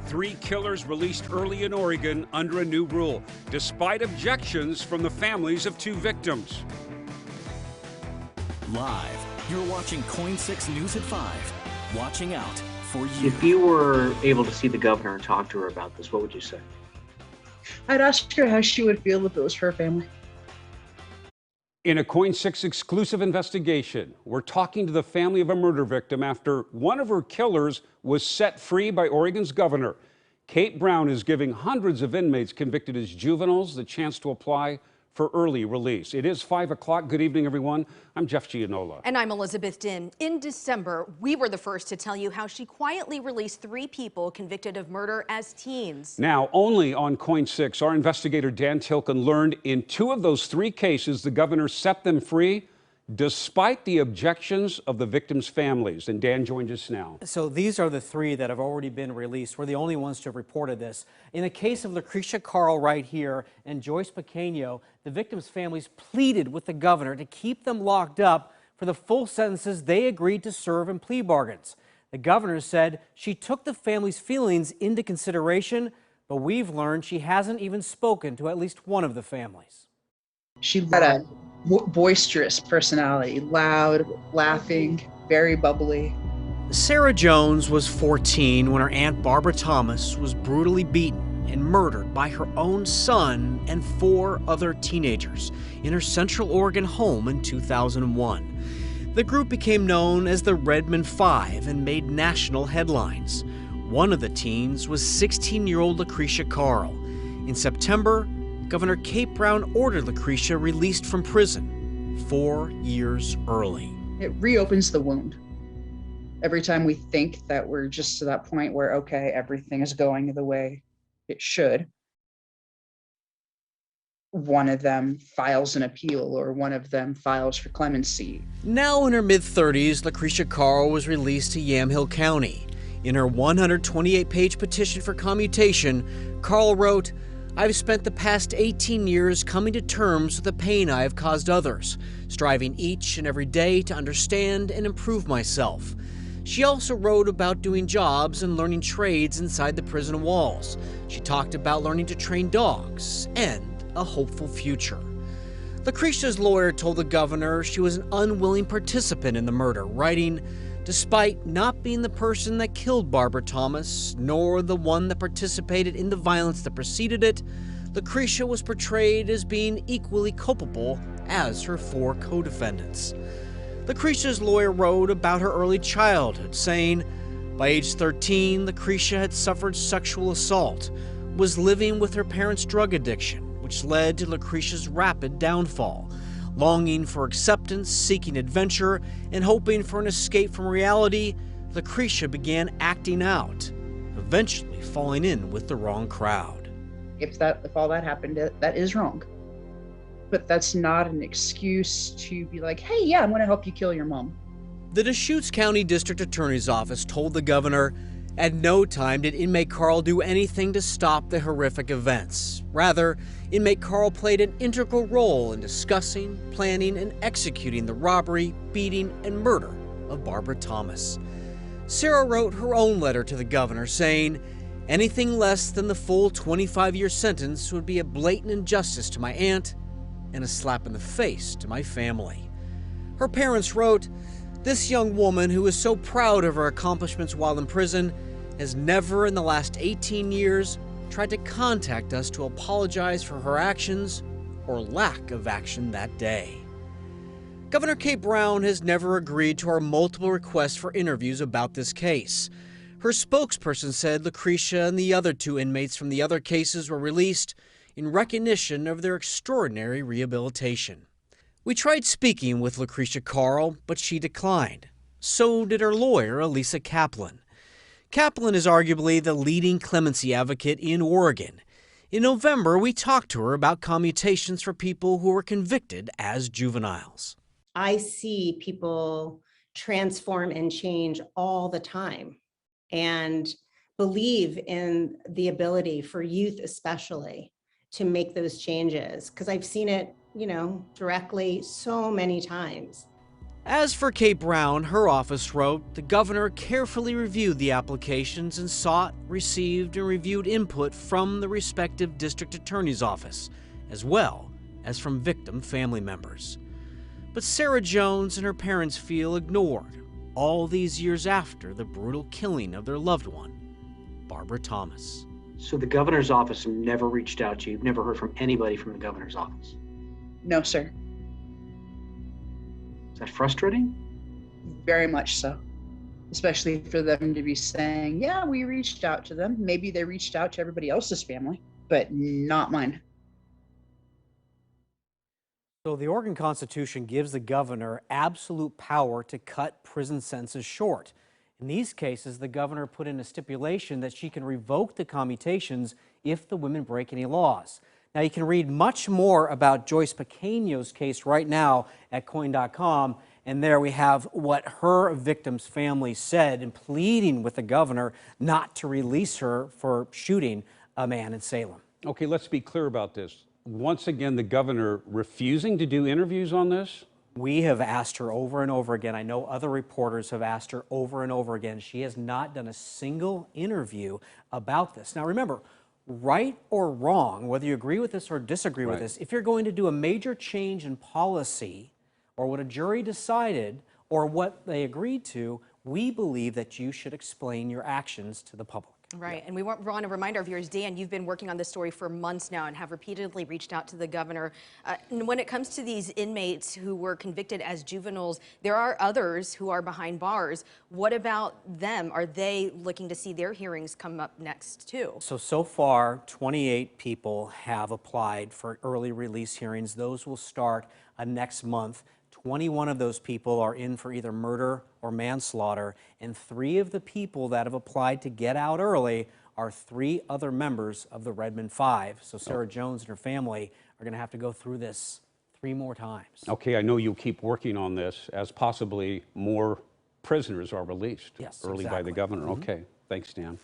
3 killers released early in Oregon under a new rule, despite objections from the families of 2 victims. Live, you're watching KOIN 6 News at 5. Watching out for you. If you were able to see the governor and talk to her about this, what would you say? I'd ask her how she would feel if it was her family. In a KOIN 6 exclusive investigation, we're talking to the family of a murder victim after one of her killers was set free by Oregon's governor. Kate Brown is giving hundreds of inmates convicted as juveniles the chance to apply for early release. It is 5 o'clock. Good evening, everyone. I'm Jeff Gianola. And I'm Elizabeth Din. In December, we were the first to tell you how she quietly released 3 people convicted of murder as teens. Now, only on KOIN 6, our investigator Dan Tilken learned in 2 of those 3 cases, the governor set them free despite the objections of the victims' families. And Dan joins us now. So these are the 3 that have already been released. We're the only ones to have reported this. In the case of Lucretia Carl right here and Joyce Pequeño, the victims' families pleaded with the governor to keep them locked up for the full sentences they agreed to serve in plea bargains. The governor said she took the families' feelings into consideration, but we've learned she hasn't even spoken to at least one of the families. She had a boisterous personality, loud, laughing, very bubbly. Sarah Jones was 14 when her Aunt Barbara Thomas was brutally beaten and murdered by her own son and 4 other teenagers in her Central Oregon home in 2001. The group became known as the Redmond Five and made national headlines. One of the teens was 16-year-old Lucretia Carl. In September, Governor Kate Brown ordered Lucretia released from prison 4 years early. It reopens the wound. Every time we think that we're just to that point where, okay, everything is going the way it should, one of them files an appeal or one of them files for clemency. Now in her mid-30s, Lucretia Carl was released to Yamhill County. In her 128-page petition for commutation, Carl wrote, "I've spent the past 18 years coming to terms with the pain I have caused others, striving each and every day to understand and improve myself." She also wrote about doing jobs and learning trades inside the prison walls. She talked about learning to train dogs and a hopeful future. Lucretia's lawyer told the governor she was an unwilling participant in the murder, writing, "Despite not being the person that killed Barbara Thomas, nor the one that participated in the violence that preceded it, Lucretia was portrayed as being equally culpable as her 4 co-defendants." Lucretia's lawyer wrote about her early childhood, saying, "By age 13, Lucretia had suffered sexual assault, was living with her parents' drug addiction, which led to Lucretia's rapid downfall. Longing for acceptance, seeking adventure, and hoping for an escape from reality, Lucretia began acting out, eventually falling in with the wrong crowd." If all that happened, that is wrong. But that's not an excuse to be like, hey, yeah, I'm going to help you kill your mom. The Deschutes County District Attorney's Office told the governor, "At no time did inmate Carl do anything to stop the horrific events. Rather, inmate Carl played an integral role in discussing, planning, and executing the robbery, beating, and murder of Barbara Thomas." Sarah wrote her own letter to the governor saying, "Anything less than the full 25-year sentence would be a blatant injustice to my aunt and a slap in the face to my family." Her parents wrote, "This young woman, who is so proud of her accomplishments while in prison, has never in the last 18 years tried to contact us to apologize for her actions or lack of action that day." Governor Kate Brown has never agreed to our multiple requests for interviews about this case. Her spokesperson said Lucretia and the other 2 inmates from the other cases were released in recognition of their extraordinary rehabilitation. We tried speaking with Lucretia Carl, but she declined. So did her lawyer, Elisa Kaplan. Kaplan is arguably the leading clemency advocate in Oregon. In November, we talked to her about commutations for people who were convicted as juveniles. I see people transform and change all the time and believe in the ability for youth especially to make those changes, because I've seen it, directly so many times. As for Kate Brown, her office wrote, the governor carefully reviewed the applications and sought, received, and reviewed input from the respective district attorney's office, as well as from victim family members. But Sarah Jones and her parents feel ignored all these years after the brutal killing of their loved one, Barbara Thomas. So the governor's office never reached out to you? You've never heard from anybody from the governor's office? No, sir. Is that frustrating? Very much so. Especially for them to be saying, yeah, we reached out to them. Maybe they reached out to everybody else's family, but not mine. So the Oregon Constitution gives the governor absolute power to cut prison sentences short. In these cases, the governor put in a stipulation that she can revoke the commutations if the women break any laws. Now, you can read much more about Joyce Pequeño's case right now at KOIN.com, and there we have what her victim's family said in pleading with the governor not to release her for shooting a man in Salem. Okay, let's be clear about this. Once again, the governor refusing to do interviews on this? We have asked her over and over again. I know other reporters have asked her over and over again. She has not done a single interview about this. Now, remember, right or wrong, whether you agree with this or disagree with this, if you're going to do a major change in policy or what a jury decided or what they agreed to, we believe that you should explain your actions to the public. Right, and we want to remind our viewers, Dan, you've been working on this story for months now and have repeatedly reached out to the governor. And when it comes to these inmates who were convicted as juveniles, there are others who are behind bars. What about them? Are they looking to see their hearings come up next too? So far, 28 people have applied for early release hearings. Those will start next month. 21 of those people are in for either murder or manslaughter, and 3 of the people that have applied to get out early are 3 other members of the Redmond Five. So Sarah Jones and her family are going to have to go through this 3 more times. Okay, I know you'll keep working on this as possibly more prisoners are released early by the governor. Okay, thanks, Dan.